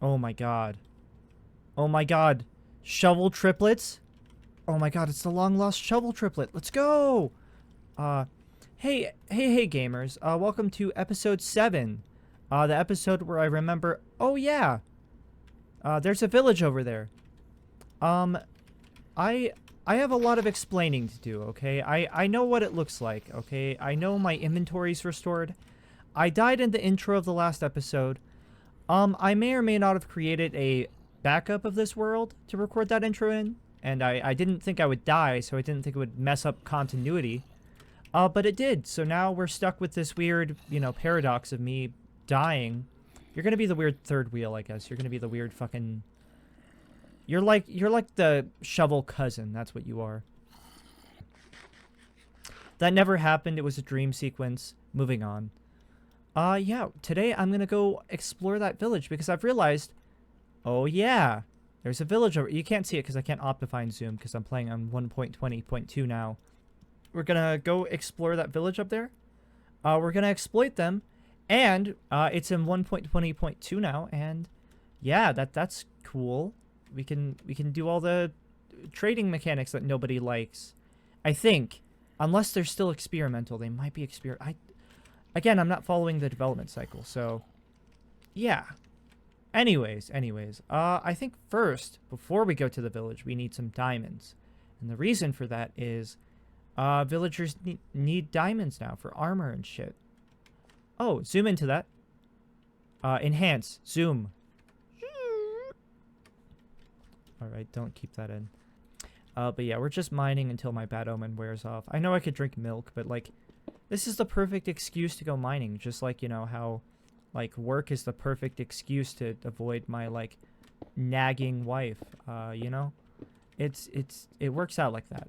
Oh my god. Oh my god. Shovel triplets? Oh my god, it's the long lost shovel triplet. Let's go! Hey gamers. Welcome to episode 7. The episode where I remember, oh yeah, there's a village over there. I have a lot of explaining to do, okay? I know what it looks like, okay? I know my inventory's restored. I died in the intro of the last episode. I may or may not have created a backup of this world to record that intro in, and I didn't think I would die, so I didn't think it would mess up continuity. But it did, so now we're stuck with this weird, paradox of me dying. You're gonna be the weird third wheel, I guess. You're gonna be the weird fucking... You're like the shovel cousin, that's what you are. That never happened, it was a dream sequence. Moving on. Yeah, today I'm gonna go explore that village because I've realized, oh yeah, there's a village over... You can't see it because I can't optify and zoom because I'm playing on 1.20.2 now. We're gonna go explore that village up there. We're gonna exploit them, and it's in 1.20.2 now, and yeah, that's cool. We can do all the trading mechanics that nobody likes. I think, unless they're still experimental, they might be Again, I'm not following the development cycle, so yeah. Anyways, I think first, before we go to the village, we need some diamonds. And the reason for that is villagers need diamonds now for armor and shit. Oh, zoom into that. Enhance, zoom. Alright, don't keep that in. But yeah, we're just mining until my bad omen wears off. I know I could drink milk, but like, this is the perfect excuse to go mining. Just like, how, like, work is the perfect excuse to avoid my, like, nagging wife. It works out like that.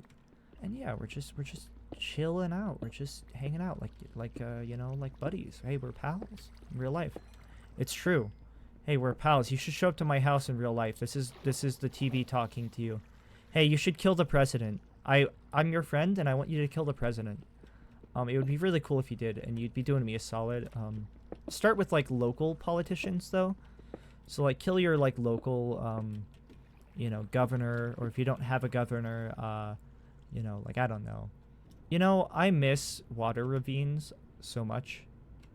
And yeah, we're just chilling out. We're just hanging out like buddies. Hey, we're pals in real life. It's true. Hey, we're pals. You should show up to my house in real life. This is the TV talking to you. Hey, you should kill the president. I'm your friend, and I want you to kill the president. It would be really cool if you did, and you'd be doing me a solid. Start with, like, local politicians, though. So, like, kill your, like, local, governor, or if you don't have a governor, like, I don't know. I miss water ravines so much.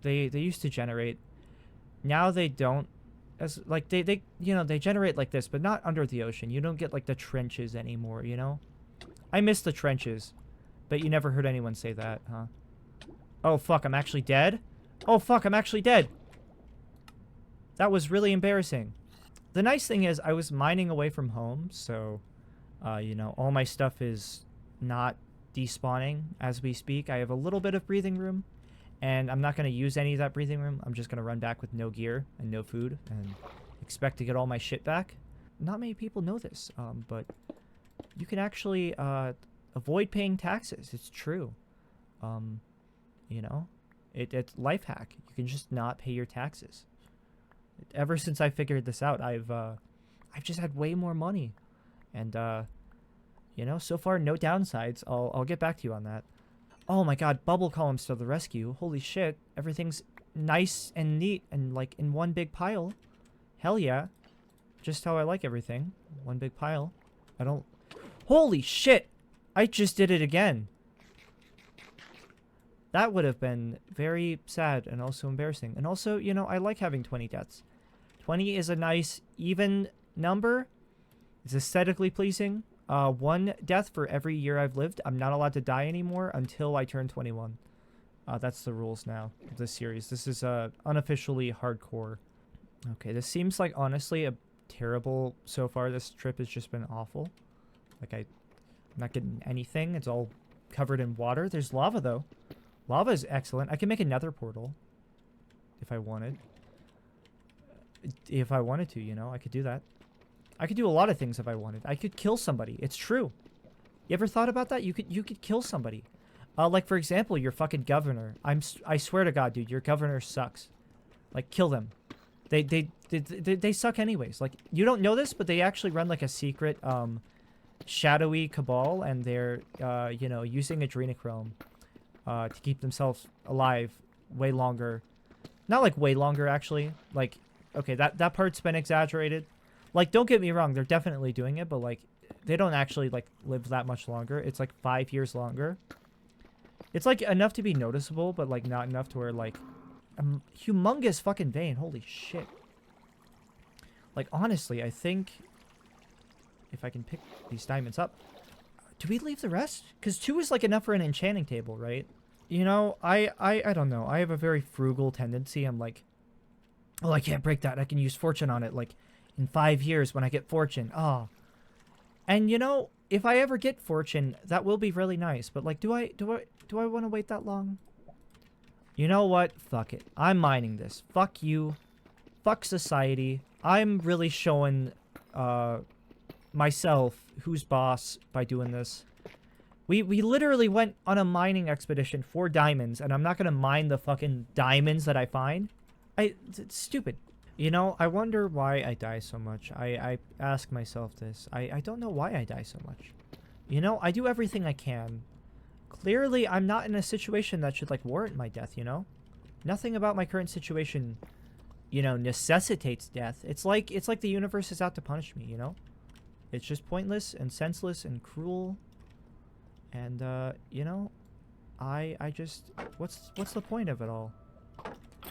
They used to generate. Now they don't. As like they generate like this, but not under the ocean. You don't get like the trenches anymore, I miss the trenches, but you never heard anyone say that, huh? Oh fuck, I'm actually dead? Oh fuck, I'm actually dead. That was really embarrassing. The nice thing is I was mining away from home, so all my stuff is not despawning as we speak. I have a little bit of breathing room. And I'm not going to use any of that breathing room. I'm just going to run back with no gear and no food and expect to get all my shit back. Not many people know this, but you can actually avoid paying taxes. It's true. It's life hack. You can just not pay your taxes. Ever since I figured this out, I've just had way more money. And, so far, no downsides. I'll get back to you on that. Oh my god, bubble columns to the rescue. Holy shit. Everything's nice and neat and like in one big pile. Hell yeah. Just how I like everything. One big pile. Holy shit! I just did it again. That would have been very sad and also embarrassing. And also, I like having 20 deaths. 20 is a nice, even number. It's aesthetically pleasing. 1 death for every year I've lived. I'm not allowed to die anymore until I turn 21. That's the rules now of this series. This is unofficially hardcore. Okay, this seems like honestly a terrible... So far, this trip has just been awful. Like, I'm not getting anything. It's all covered in water. There's lava, though. Lava is excellent. I can make another portal if I wanted. If I wanted to, I could do that. I could do a lot of things if I wanted. I could kill somebody. It's true. You ever thought about that? You could kill somebody. Like, for example, your fucking governor. I swear to God, dude, your governor sucks. Like, kill them. They suck anyways. Like, you don't know this, but they actually run, like, a secret, shadowy cabal, and they're, using adrenochrome, to keep themselves alive way longer. Not, like, way longer, actually. Like, Okay, that part's been exaggerated. Like, don't get me wrong, they're definitely doing it, but like, they don't actually like live that much longer. It's like 5 years longer. It's like enough to be noticeable, but like not enough to where like a humongous fucking vein. Holy shit. Like, honestly, I think if I can pick these diamonds up, do we leave the rest? Because 2 is like enough for an enchanting table, right? You know, I don't know. I have a very frugal tendency. I'm like, oh, I can't break that. I can use fortune on it. Like, in 5 years when I get fortune. Oh. And, you know, if I ever get fortune, that will be really nice. But, like, do I want to wait that long? You know what? Fuck it. I'm mining this. Fuck you. Fuck society. I'm really showing myself who's boss by doing this. We literally went on a mining expedition for diamonds, and I'm not going to mine the fucking diamonds that I find. It's stupid. You know, I wonder why I die so much. I ask myself this. I don't know why I die so much. You know, I do everything I can. Clearly, I'm not in a situation that should, like, warrant my death, you know? Nothing about my current situation, you know, necessitates death. It's like the universe is out to punish me, you know? It's just pointless and senseless and cruel. And, you know, I just... What's the point of it all?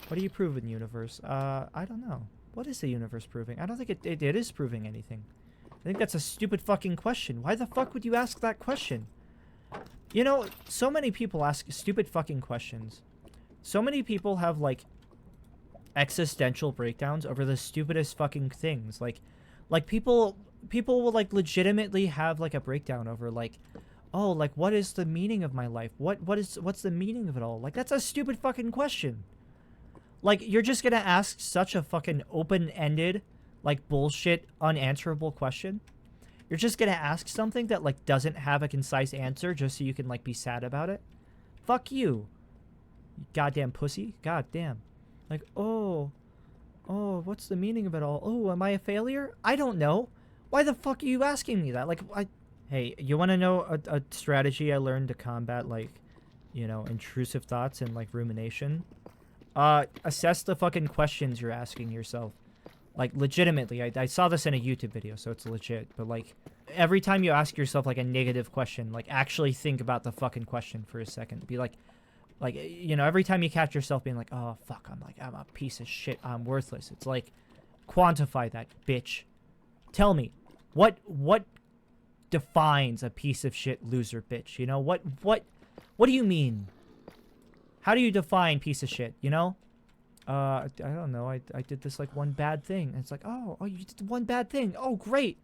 What do you prove in the universe? I don't know. What is the universe proving? I don't think it is proving anything. I think that's a stupid fucking question. Why the fuck would you ask that question? You know, so many people ask stupid fucking questions. So many people have, like, existential breakdowns over the stupidest fucking things. Like people will, like, legitimately have, like, a breakdown over, like, oh, like, what is the meaning of my life? What's the meaning of it all? Like, that's a stupid fucking question. Like, you're just gonna ask such a fucking open-ended, like, bullshit, unanswerable question? You're just gonna ask something that, like, doesn't have a concise answer just so you can, like, be sad about it? Fuck you. You goddamn pussy. Goddamn. Like, oh, what's the meaning of it all? Oh, am I a failure? I don't know. Why the fuck are you asking me that? Like, hey, you want to know a strategy I learned to combat, like, you know, intrusive thoughts and, like, rumination? Assess the fucking questions you're asking yourself. Like, legitimately, I saw this in a YouTube video, so it's legit. But, like, every time you ask yourself, like, a negative question, like, actually think about the fucking question for a second. Be like, you know, every time you catch yourself being like, oh, fuck, I'm a piece of shit, I'm worthless. It's like, quantify that, bitch. Tell me, what defines a piece of shit loser bitch? You know, what do you mean? How do you define piece of shit, you know? I don't know. I did this, like, one bad thing. And it's like, oh, you did one bad thing. Oh, great.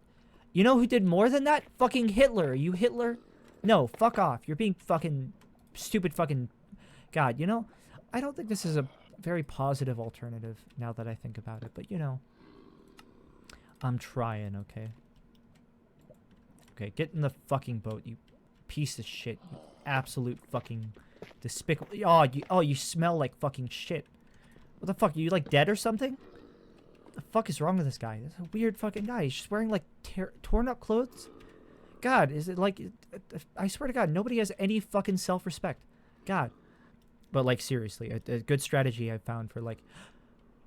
You know who did more than that? Fucking Hitler. Are you Hitler? No, fuck off. You're being fucking stupid fucking... God, you know? I don't think this is a very positive alternative now that I think about it. But, you know. I'm trying, okay? Okay, get in the fucking boat, you piece of shit. You absolute fucking despicable... Oh, you smell like fucking shit. What the fuck? Are you, like, dead or something? What the fuck is wrong with this guy? This is a weird fucking guy. He's just wearing, like, torn up clothes? God, is it, like... I swear to God, nobody has any fucking self-respect. God. But, like, seriously, a good strategy I found for, like...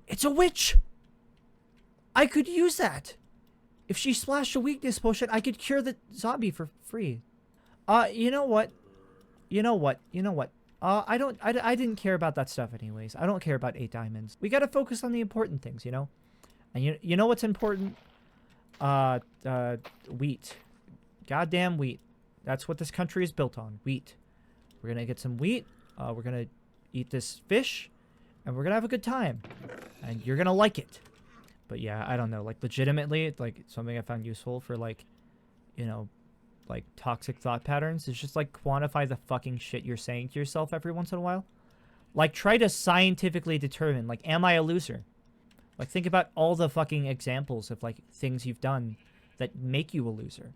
It's a witch! I could use that! If she splashed a weakness potion, I could cure the zombie for free. You know what? I didn't care about that stuff anyways. I don't care about 8 diamonds. We gotta focus on the important things, you know? And you know what's important? Wheat. Goddamn wheat. That's what this country is built on. Wheat. We're gonna get some wheat. We're gonna eat this fish. And we're gonna have a good time. And you're gonna like it. But yeah, I don't know. Like, legitimately, like, something I found useful for, like, you know, like, toxic thought patterns is just, like, quantify the fucking shit you're saying to yourself every once in a while. Like, try to scientifically determine, like, am I a loser? Like, think about all the fucking examples of, like, things you've done that make you a loser.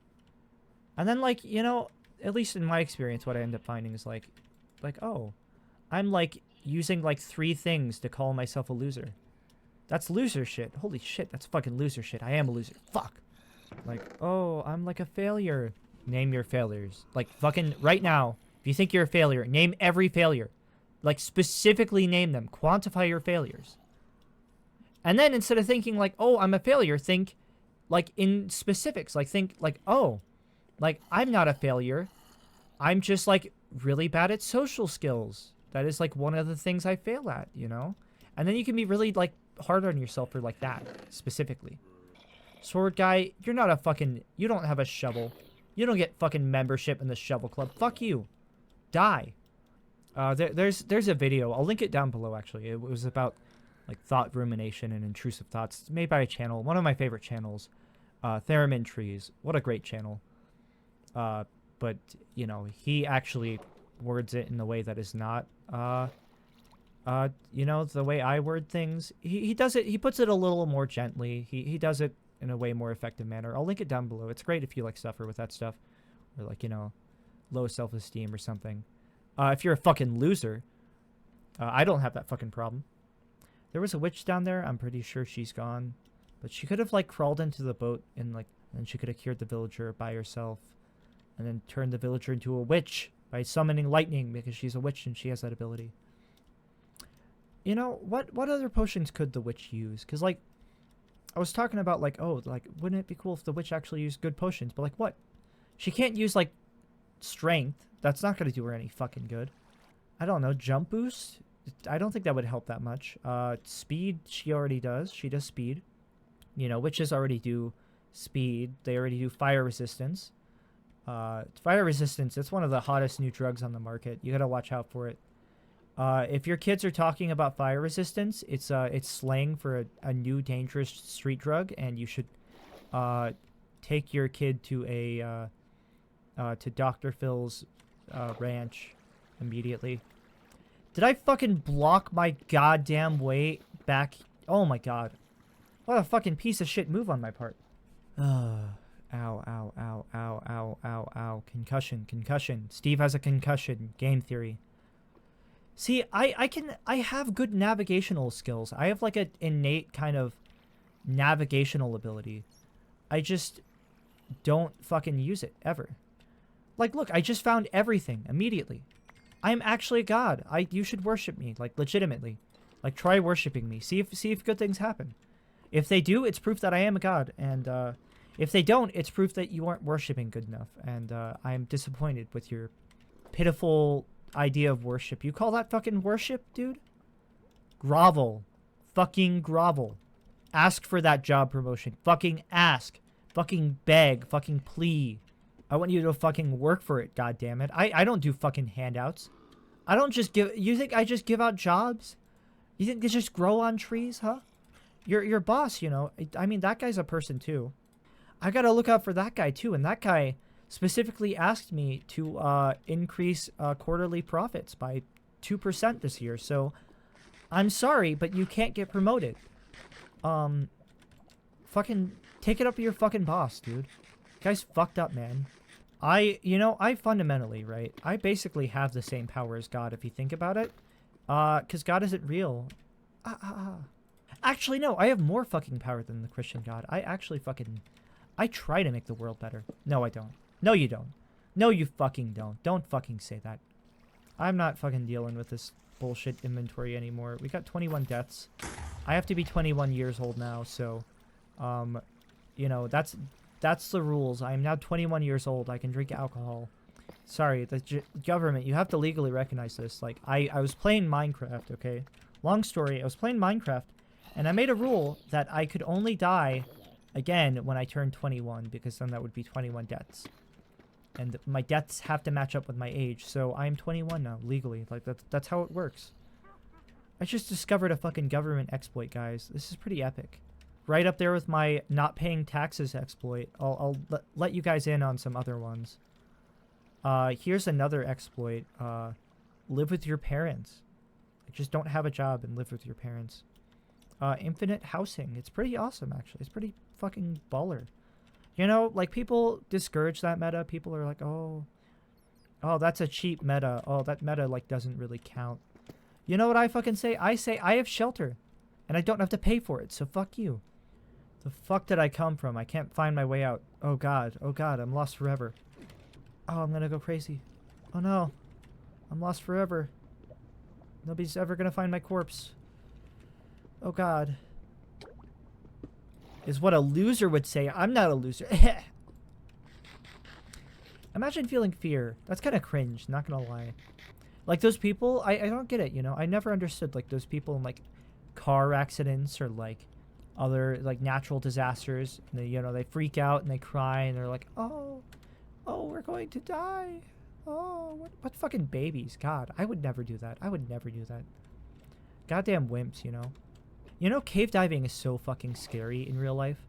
And then, like, you know, at least in my experience, what I end up finding is, like, oh, I'm, like, using, like, 3 things to call myself a loser. That's loser shit. Holy shit, that's fucking loser shit. I am a loser. Fuck. Like, oh, I'm, like, a failure. Name your failures. Like, fucking right now, if you think you're a failure, name every failure. Like, specifically name them. Quantify your failures. And then instead of thinking like, oh, I'm a failure, think like in specifics. Like think like, oh, like I'm not a failure. I'm just like really bad at social skills. That is like one of the things I fail at, you know? And then you can be really like hard on yourself for like that specifically. Sword guy, you're not a fucking, you don't have a shovel. You don't get fucking membership in the shovel club. Fuck you. Die. There's a video. I'll link it down below actually. It was about like thought rumination and intrusive thoughts. It's made by a channel, one of my favorite channels, Theremin Trees. What a great channel. But you know, he actually words it in a way that is not you know, the way I word things. He does it, he puts it a little more gently. He does it in a way more effective manner. I'll link it down below. It's great if you like suffer with that stuff, or like, you know, low self-esteem or something. If you're a fucking loser, I don't have that fucking problem. There was a witch down there. I'm pretty sure she's gone, but she could have like crawled into the boat and like, and she could have cured the villager by herself, and then turned the villager into a witch by summoning lightning because she's a witch and she has that ability. You know, what other potions could the witch use? Because, like, I was talking about, like, oh, like, wouldn't it be cool if the witch actually used good potions? But, like, what? She can't use, like, strength. That's not going to do her any fucking good. I don't know. Jump boost? I don't think that would help that much. Speed, she already does. She does speed. You know, witches already do speed. They already do fire resistance. Fire resistance, it's one of the hottest new drugs on the market. You gotta watch out for it. If your kids are talking about fire resistance, it's slang for a new dangerous street drug, and you should take your kid to to Dr. Phil's ranch immediately. Did I fucking block my goddamn way back? Oh my god. What a fucking piece of shit move on my part. Ow, ow, ow, ow, ow, ow, ow. Concussion, concussion. Steve has a concussion. Game theory. See, I have good navigational skills. I have like an innate kind of navigational ability. I just don't fucking use it ever. Like, look, I just found everything immediately. I am actually a god. You should worship me, like legitimately. Like, try worshiping me. See if good things happen. If they do, it's proof that I am a god, and if they don't, it's proof that you aren't worshiping good enough. And I'm disappointed with your pitiful idea of worship. You call that fucking worship, dude? Grovel. Fucking grovel. Ask for that job promotion. Fucking ask. Fucking beg. Fucking plea. I want you to fucking work for it, goddammit. I don't do fucking handouts. I don't just give... You think I just give out jobs? You think they just grow on trees, huh? Your boss, you know. I mean, that guy's a person, too. I gotta look out for that guy, too. And that guy specifically asked me to increase quarterly profits by 2% this year. So, I'm sorry, but you can't get promoted. Fucking take it up with your fucking boss, dude. Guy's fucked up, man. I fundamentally, right? I basically have the same power as God if you think about it. Because God isn't real. Actually, no, I have more fucking power than the Christian God. I try to make the world better. No, I don't. No, you don't. No, you fucking don't. Don't fucking say that. I'm not fucking dealing with this bullshit inventory anymore. We got 21 deaths. I have to be 21 years old now, so, you know, that's the rules. I am now 21 years old. I can drink alcohol. Sorry, the government, you have to legally recognize this. Like, I was playing Minecraft, okay? Long story, I was playing Minecraft, and I made a rule that I could only die again when I turned 21, because then that would be 21 deaths. And my deaths have to match up with my age, so I'm 21 now, legally. Like, that's how it works. I just discovered a fucking government exploit, guys. This is pretty epic. Right up there with my not paying taxes exploit. I'll let you guys in on some other ones. Here's another exploit. Live with your parents. Just don't have a job and live with your parents. Infinite housing. It's pretty awesome, actually. It's pretty fucking baller. You know, like, people discourage that meta. People are like, oh, that's a cheap meta. Oh, that meta, like, doesn't really count. You know what I fucking say? I say I have shelter, and I don't have to pay for it, so fuck you. The fuck did I come from? I can't find my way out. Oh god, I'm lost forever. Oh, I'm gonna go crazy. Oh no, I'm lost forever. Nobody's ever gonna find my corpse. Oh god. is what a loser would say. I'm not a loser. Imagine feeling fear. That's kind of cringe, not gonna lie. Like those people, I don't get it, you know? I never understood like those people in like car accidents or like other like natural disasters. And they, you know, they freak out and they cry and they're like, oh, we're going to die. Oh, what fucking babies? God, I would never do that. I would never do that. Goddamn wimps, you know? You know, cave diving is so fucking scary in real life.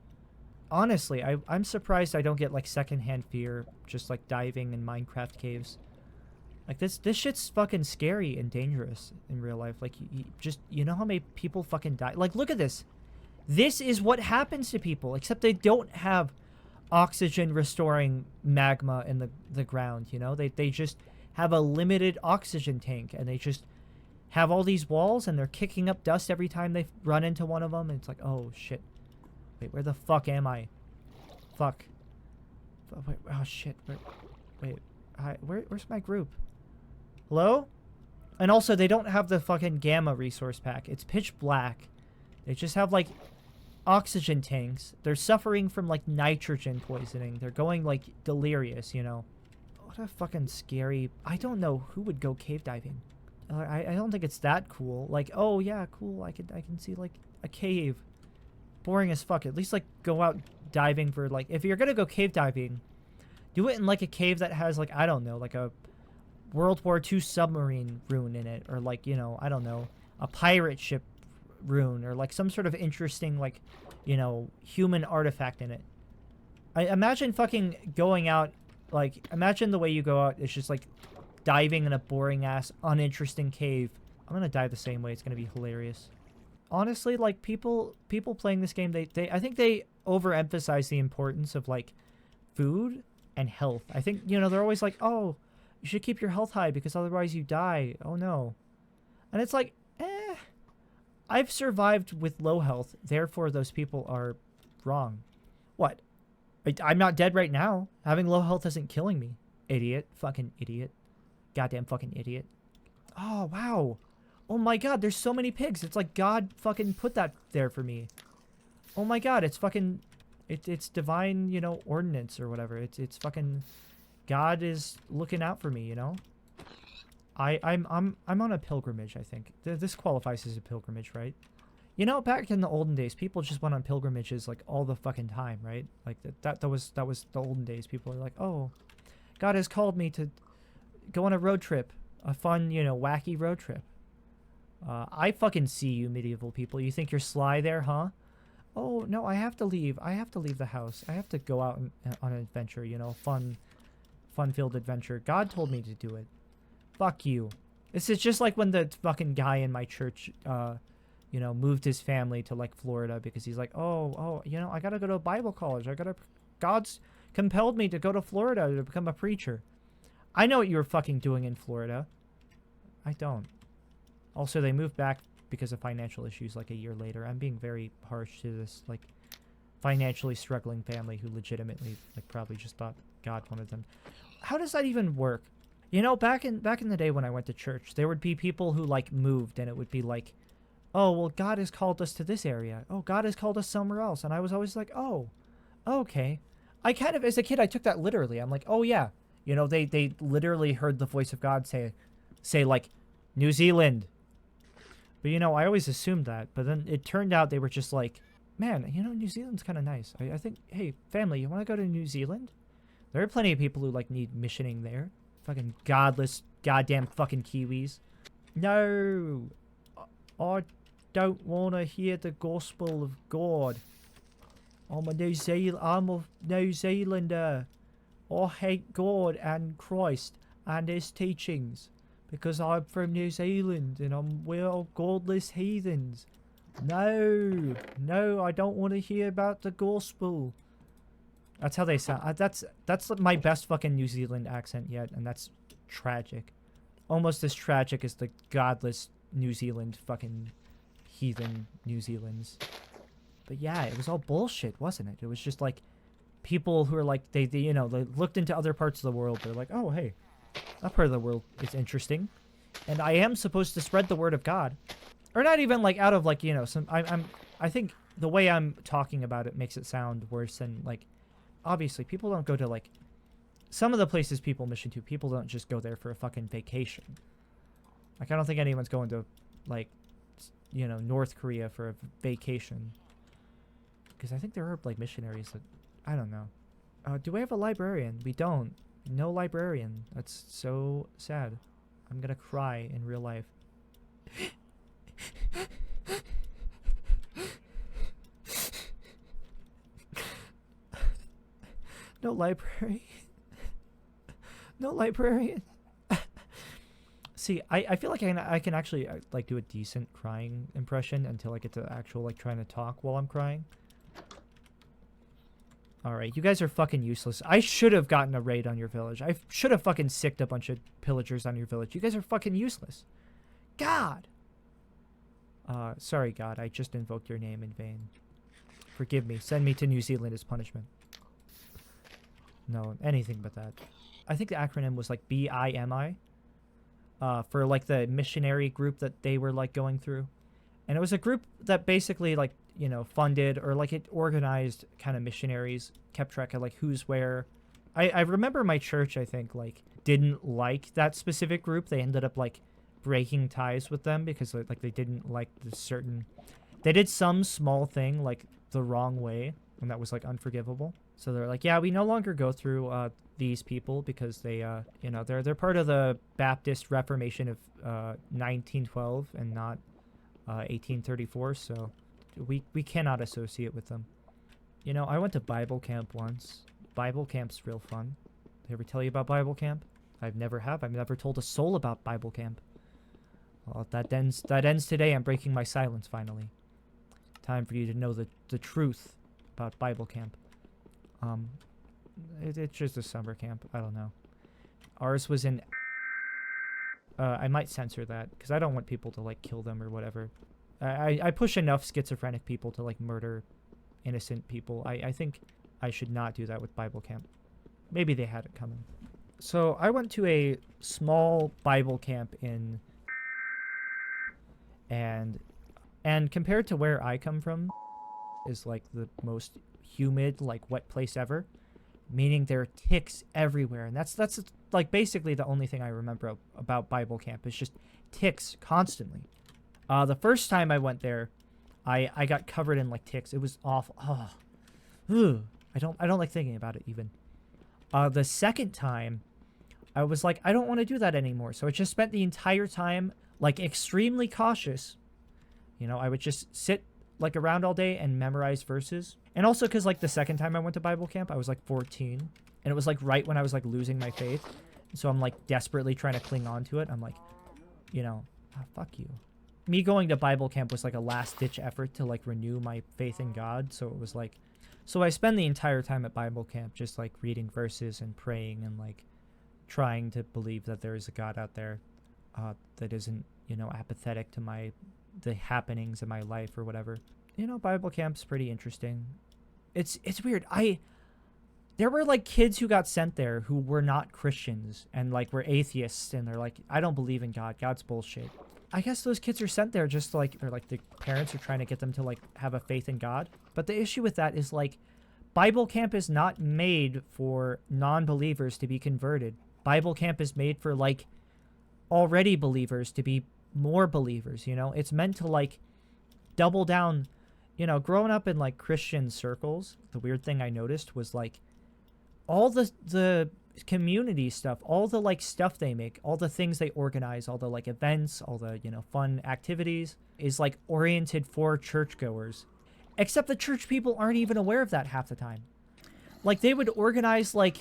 Honestly, I'm surprised I don't get like secondhand fear just like diving in Minecraft caves. Like this shit's fucking scary and dangerous in real life. Like you know how many people fucking die? Like look at this. This is what happens to people, except they don't have oxygen restoring magma in the ground, you know? They just have a limited oxygen tank and they just have all these walls and they're kicking up dust every time they run into one of them and it's like, oh shit. Wait, where the fuck am I? Fuck. Wait, oh shit. Wait. Hi, where's my group? Hello? And also, they don't have the fucking gamma resource pack. It's pitch black. They just have, like, oxygen tanks. They're suffering from, like, nitrogen poisoning. They're going, like, delirious, you know? What a fucking scary... I don't know who would go cave diving. I don't think it's that cool. Like, oh, yeah, cool. I can see, like, a cave. Boring as fuck. At least, like, go out diving for, like... If you're gonna go cave diving, do it in, like, a cave that has, like, I don't know, like a World War II submarine rune in it. Or, like, you know, I don't know, a pirate ship rune. Or, like, some sort of interesting, like, you know, human artifact in it. I imagine fucking going out, like, imagine the way you go out is just, like, diving in a boring-ass, uninteresting cave. I'm gonna die the same way. It's gonna be hilarious. Honestly, like, people playing this game, I think they overemphasize the importance of, like, food and health. I think, you know, they're always like, oh, you should keep your health high because otherwise you die. Oh, no. And it's like, I've survived with low health, therefore those people are wrong. What? I'm not dead right now. Having low health isn't killing me. Idiot. Fucking idiot. Goddamn fucking idiot. Oh, wow. Oh my god, there's so many pigs. It's like God fucking put that there for me. Oh my god, it's fucking... It's divine, you know, ordinance or whatever. It's fucking... God is looking out for me, you know? I'm on a pilgrimage, I think. This qualifies as a pilgrimage, right? You know, back in the olden days, people just went on pilgrimages, like, all the fucking time, right? Like, that was the olden days. People are like, oh, God has called me to go on a road trip. A fun, you know, wacky road trip. I fucking see you, medieval people. You think you're sly there, huh? Oh, no, I have to leave. I have to leave the house. I have to go out on an adventure, you know, fun-filled adventure. God told me to do it. Fuck you. This is just like when the fucking guy in my church, you know, moved his family to, like, Florida because he's like, oh, you know, I gotta go to a Bible college. God's compelled me to go to Florida to become a preacher. I know what you were fucking doing in Florida. I don't. Also, they moved back because of financial issues like a year later. I'm being very harsh to this, like, financially struggling family who legitimately, like, probably just thought God wanted them. How does that even work? You know, back in the day when I went to church, there would be people who, like, moved, and it would be like, oh, well, God has called us to this area. Oh, God has called us somewhere else. And I was always like, oh, okay. I kind of, as a kid, I took that literally. I'm like, oh, yeah. You know, they literally heard the voice of God say like, New Zealand. But, you know, I always assumed that. But then it turned out they were just like, man, you know, New Zealand's kind of nice. I think, hey, family, you want to go to New Zealand? There are plenty of people who, like, need missioning there. Fucking godless, goddamn fucking Kiwis. No, I don't want to hear the gospel of God. I'm a New Zealander. I hate God and Christ and his teachings. Because I'm from New Zealand and we're all godless heathens. No, I don't want to hear about the gospel. That's how they sound. That's my best fucking New Zealand accent yet, and that's tragic. Almost as tragic as the godless New Zealand fucking heathen New Zealand's. But yeah, it was all bullshit, wasn't it? It was just like people who are like, they you know, they looked into other parts of the world. They're like, oh, hey, that part of the world is interesting. And I am supposed to spread the word of God. Or not even like out of like, you know, I think the way I'm talking about it makes it sound worse than, like, obviously people don't go to, like, some of the places people mission to, people don't just go there for a fucking vacation. Like, I don't think anyone's going to, like, you know, North Korea for a vacation. Because I think there are, like, missionaries that, I don't know. Do we have a librarian? We don't. No librarian. That's so sad. I'm gonna cry in real life. No librarian. No librarian. See, I feel like I can actually like do a decent crying impression until I get to actual like trying to talk while I'm crying. Alright, you guys are fucking useless. I should have gotten a raid on your village. I should have fucking sicked a bunch of pillagers on your village. You guys are fucking useless. God! Sorry, God. I just invoked your name in vain. Forgive me. Send me to New Zealand as punishment. No, anything but that. I think the acronym was like BIMI. For like the missionary group that they were like going through. And it was a group that basically like, you know, funded or like it organized kind of missionaries, kept track of like who's where. I remember my church, I think, like didn't like that specific group. They ended up like breaking ties with them because like they didn't like the certain, they did some small thing like the wrong way and that was like unforgivable. So they're like, yeah, we no longer go through these people because they you know, they're part of the Baptist Reformation of 1912 and not 1834, so we cannot associate with them. You know, I went to Bible camp once. Bible camp's real fun. Did I ever tell you about Bible camp? I've never told a soul about Bible camp. Well, that ends today. I'm breaking my silence finally. Time for you to know the truth about Bible camp. It's just a summer camp. I don't know. Ours was in... I might censor that, because I don't want people to, like, kill them or whatever. I push enough schizophrenic people to, like, murder innocent people. I think I should not do that with Bible camp. Maybe they had it coming. So, I went to a small Bible camp in... And compared to where I come from, is, like, the most humid, like, wet place ever. Meaning there are ticks everywhere. And that's like basically the only thing I remember about Bible camp is just ticks constantly. The first time I went there, I got covered in like ticks. It was awful. Oh. Ugh. I don't like thinking about it even. The second time, I was like, I don't want to do that anymore. So I just spent the entire time like extremely cautious. You know, I would just sit like around all day and memorize verses. And also because, like, the second time I went to Bible camp, I was, like, 14. And it was, like, right when I was, like, losing my faith. So I'm, like, desperately trying to cling on to it. I'm like, you know, fuck you. Me going to Bible camp was, like, a last-ditch effort to, like, renew my faith in God. So it was, like... So I spend the entire time at Bible camp just, like, reading verses and praying and, like, trying to believe that there is a God out there that isn't, you know, apathetic to the happenings in my life or whatever. You know, Bible camp's pretty interesting. It's weird. There were like kids who got sent there who were not Christians and like were atheists and they're like, I don't believe in God. God's bullshit. I guess those kids are sent there just like, or like the parents are trying to get them to like have a faith in God. But the issue with that is like Bible camp is not made for non-believers to be converted. Bible camp is made for like already believers to be more believers, you know? It's meant to like double down. You know, growing up in, like, Christian circles, the weird thing I noticed was, like, all the community stuff, all the, like, stuff they make, all the things they organize, all the, like, events, all the, you know, fun activities is, like, oriented for churchgoers. Except the church people aren't even aware of that half the time. Like, they would organize, like,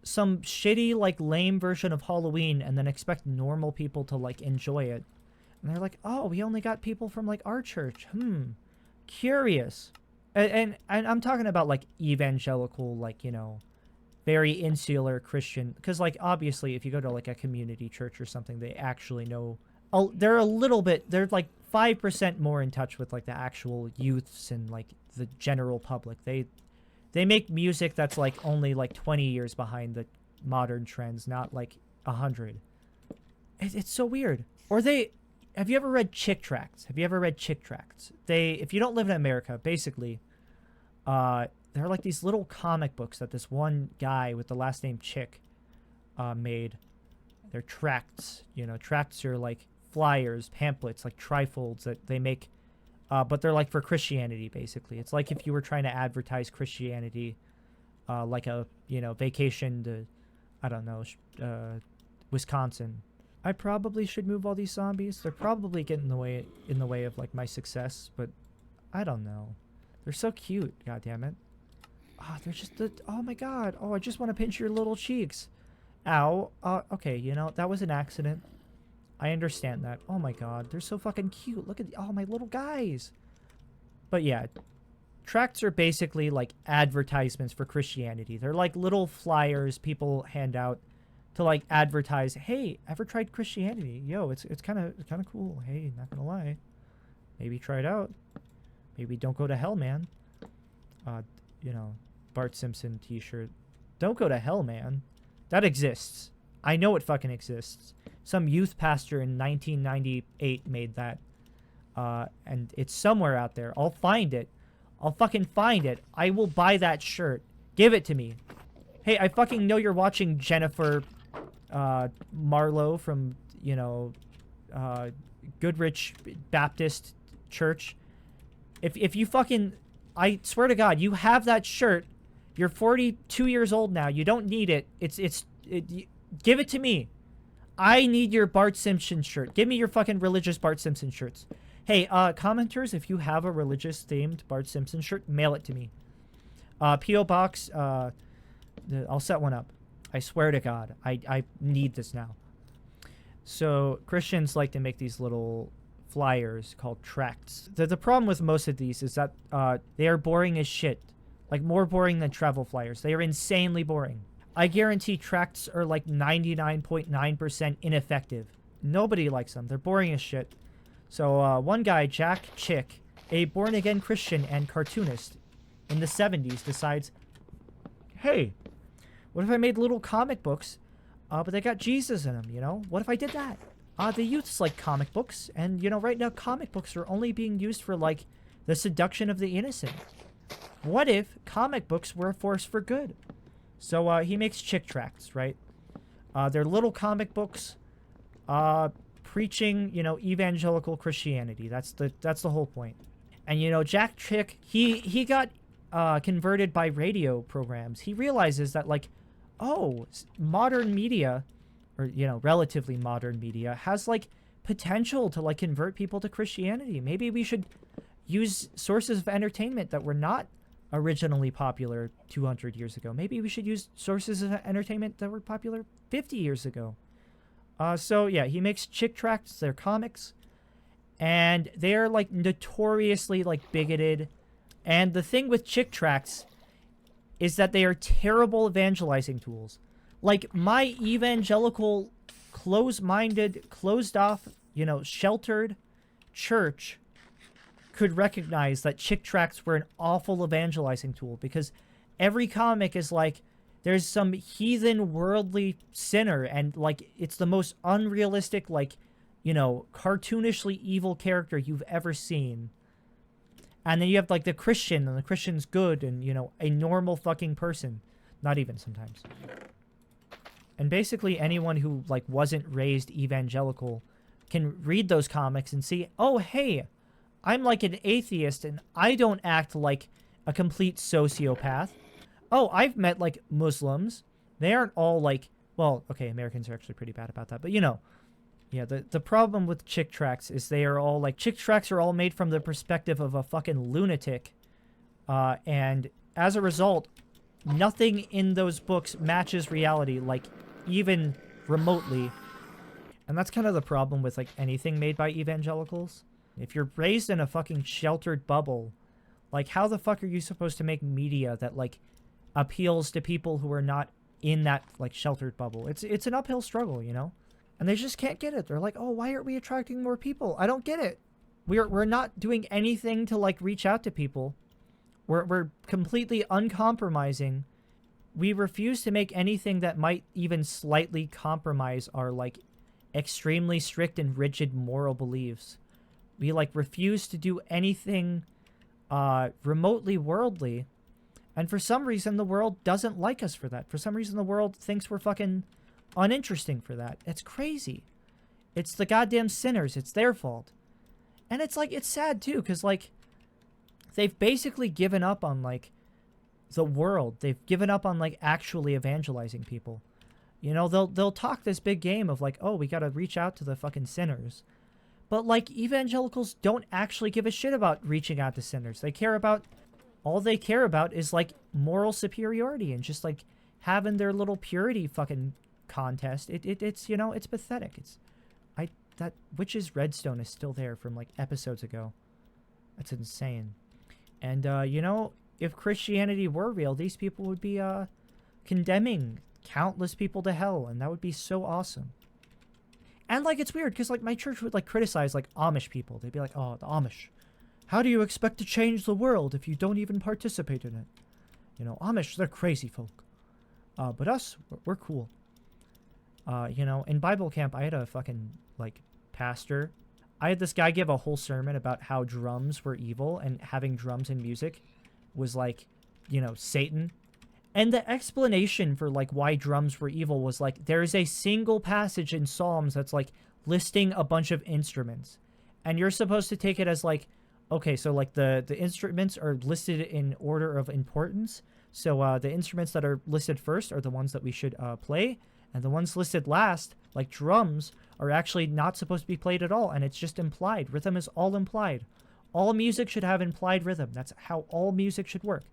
some shitty, like, lame version of Halloween and then expect normal people to, like, enjoy it. And they're like, oh, we only got people from, like, our church. Curious. And I'm talking about like evangelical, like, you know, very insular Christian, because like obviously if you go to like a community church or something, they actually know, they're like 5% more in touch with like the actual youths and like the general public. They make music that's like only like 20 years behind the modern trends, not like 100. It's so weird. Or have you ever read Chick Tracts? Have you ever read Chick Tracts? If you don't live in America, basically, they're like these little comic books that this one guy with the last name Chick made. They're tracts. You know, tracts are like flyers, pamphlets, like trifolds that they make, but they're like for Christianity, basically. It's like if you were trying to advertise Christianity, like a, you know, vacation to, I don't know, Wisconsin. I probably should move all these zombies. They're probably getting in the way of like my success, but I don't know. They're so cute, god damn it. Oh, they're just oh my god. Oh, I just want to pinch your little cheeks. Ow. Okay, you know, that was an accident. I understand that. Oh my god, they're so fucking cute. Look at oh my little guys. But yeah, tracts are basically like advertisements for Christianity. They're like little flyers people hand out to like advertise, hey, ever tried Christianity? Yo, it's kind of cool. Hey, not gonna lie, maybe try it out. Maybe don't go to hell, man. You know, Bart Simpson T-shirt. Don't go to hell, man. That exists. I know it fucking exists. Some youth pastor in 1998 made that, and it's somewhere out there. I'll find it. I'll fucking find it. I will buy that shirt. Give it to me. Hey, I fucking know you're watching Jennifer Marlowe from, you know, Goodrich Baptist Church. If you fucking, I swear to God, you have that shirt. You're 42 years old now. You don't need it. Give it to me. I need your Bart Simpson shirt. Give me your fucking religious Bart Simpson shirts. Hey, commenters, if you have a religious themed Bart Simpson shirt, mail it to me. P.O. Box, I'll set one up. I swear to God, I need this now. So Christians like to make these little flyers called tracts. The problem with most of these is that they are boring as shit. Like more boring than travel flyers. They are insanely boring. I guarantee tracts are like 99.9% ineffective. Nobody likes them. They're boring as shit. So one guy, Jack Chick, a born-again Christian and cartoonist in the 70s, decides, hey, what if I made little comic books, but they got Jesus in them, you know? What if I did that? The youths like comic books, and, you know, right now comic books are only being used for, like, the seduction of the innocent. What if comic books were a force for good? So he makes Chick Tracts, right? They're little comic books preaching, you know, evangelical Christianity. That's the whole point. And, you know, Jack Chick, he got converted by radio programs. He realizes that, like, oh, modern media, or, you know, relatively modern media, has, like, potential to, like, convert people to Christianity. Maybe we should use sources of entertainment that were not originally popular 200 years ago. Maybe we should use sources of entertainment that were popular 50 years ago. So, yeah, he makes Chick Tracts. They're comics. And they're, like, notoriously, like, bigoted. And the thing with Chick Tracts is that they are terrible evangelizing tools. Like, my evangelical, closed-minded, closed-off, you know, sheltered church could recognize that Chick Tracts were an awful evangelizing tool, because every comic is like, there's some heathen worldly sinner, and, like, it's the most unrealistic, like, you know, cartoonishly evil character you've ever seen. And then you have, like, the Christian, and the Christian's good, and, you know, a normal fucking person. Not even sometimes. And basically anyone who, like, wasn't raised evangelical can read those comics and see, oh, hey, I'm like an atheist, and I don't act like a complete sociopath. Oh, I've met, like, Muslims. They aren't all, like, well, okay, Americans are actually pretty bad about that, but, you know. Yeah, the problem with Chick Tracts is they are all, like, Chick Tracts are all made from the perspective of a fucking lunatic. And as a result, nothing in those books matches reality, like, even remotely. And that's kind of the problem with, like, anything made by evangelicals. If you're raised in a fucking sheltered bubble, like, how the fuck are you supposed to make media that, like, appeals to people who are not in that, like, sheltered bubble? It's an uphill struggle, you know? And they just can't get it. They're like, oh, why aren't we attracting more people? I don't get it. We're not doing anything to, like, reach out to people. We're completely uncompromising. We refuse to make anything that might even slightly compromise our, like, extremely strict and rigid moral beliefs. We like refuse to do anything remotely worldly. And for some reason, the world doesn't like us for that. For some reason, the world thinks we're fucking uninteresting for that. It's crazy. It's the goddamn sinners. It's their fault. And it's like, it's sad too, because like, they've basically given up on like the world. They've given up on like actually evangelizing people. You know, they'll talk this big game of like, oh, we got to reach out to the fucking sinners. But like, evangelicals don't actually give a shit about reaching out to sinners. All they care about is like moral superiority and just like having their little purity fucking contest. It's, you know, it's pathetic. That witch's redstone is still there from like episodes ago. That's insane. And you know, if Christianity were real, these people would be condemning countless people to hell, and that would be so awesome. And like, it's weird because like my church would like criticize like Amish people. They'd be like, oh, the Amish, how do you expect to change the world if you don't even participate in it? You know, Amish, they're crazy folk. But us, we're cool. You know, in Bible camp, I had a fucking like pastor. I had this guy give a whole sermon about how drums were evil and having drums in music was like, you know, Satan. And the explanation for like why drums were evil was like, there is a single passage in Psalms that's like listing a bunch of instruments. And you're supposed to take it as like, okay, so like the instruments are listed in order of importance. So the instruments that are listed first are the ones that we should play. And the ones listed last, like drums, are actually not supposed to be played at all. And it's just implied. Rhythm is all implied. All music should have implied rhythm. That's how all music should work.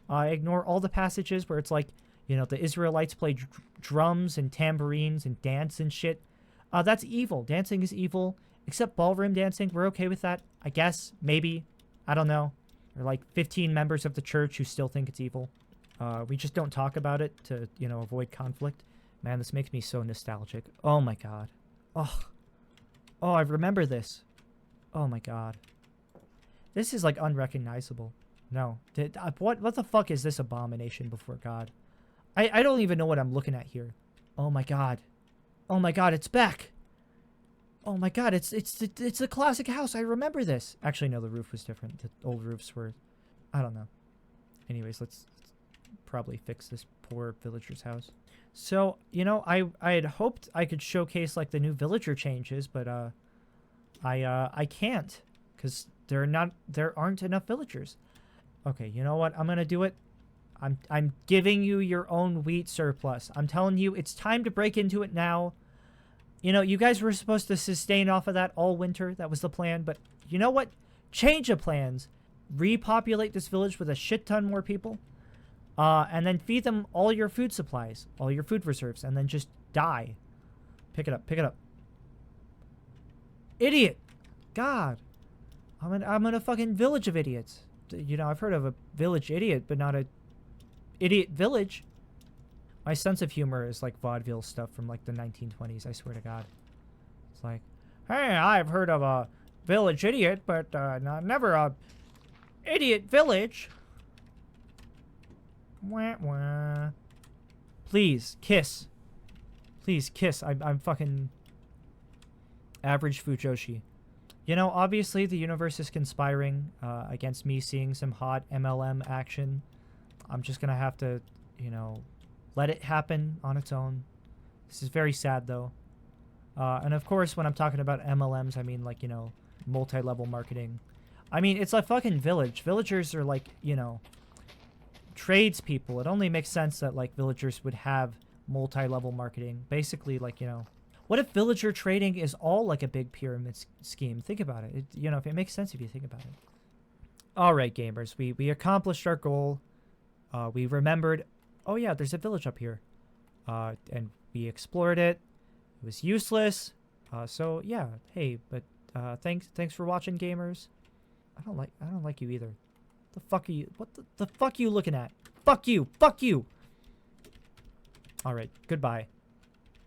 Ignore all the passages where it's like, you know, the Israelites play drums and tambourines and dance and shit. That's evil. Dancing is evil. Except ballroom dancing. We're okay with that. I guess. Maybe. I don't know. There are like 15 members of the church who still think it's evil. We just don't talk about it to, you know, avoid conflict. Man, this makes me so nostalgic. Oh my god. Oh, I remember this. Oh my god. This is like unrecognizable. No. What the fuck is this abomination before God? I don't even know what I'm looking at here. Oh my god. Oh my god, it's back. Oh my god, it's the classic house. I remember this. Actually, no, the roof was different. The old roofs were, I don't know. Anyways, let's probably fix this poor villager's house. So, you know, I had hoped I could showcase like the new villager changes, but I can't because there aren't enough villagers. Okay, you know what? I'm gonna do it. I'm giving you your own wheat surplus. I'm telling you, it's time to break into it now. You know, you guys were supposed to sustain off of that all winter. That was the plan. But you know what? Change of plans. Repopulate this village with a shit ton more people. And then feed them all your food supplies, all your food reserves, and then just die. Pick it up. Pick it up. Idiot. God. I'm in a fucking village of idiots. You know, I've heard of a village idiot, but not a idiot village. My sense of humor is like vaudeville stuff from like the 1920s, I swear to God. It's like, hey, I've heard of a village idiot, but never a idiot village. Wah, wah. Please, kiss. Please, kiss. I'm fucking average Fujoshi. You know, obviously the universe is conspiring against me seeing some hot MLM action. I'm just gonna have to, you know, let it happen on its own. This is very sad, though. And of course, when I'm talking about MLMs, I mean, like, you know, multi-level marketing. I mean, it's a fucking village. Villagers are like, you know, tradespeople. It only makes sense that, like, villagers would have multi-level marketing. Basically, like, you know, what if villager trading is all like a big pyramid scheme? Think about it. You know, if it makes sense if you think about it. All right, gamers. We accomplished our goal. We remembered, oh yeah, there's a village up here. And we explored it. It was useless. So yeah, hey, but thanks for watching, gamers. I don't like you either. The fuck are you? What the fuck are you looking at? Fuck you. Fuck you. All right, goodbye.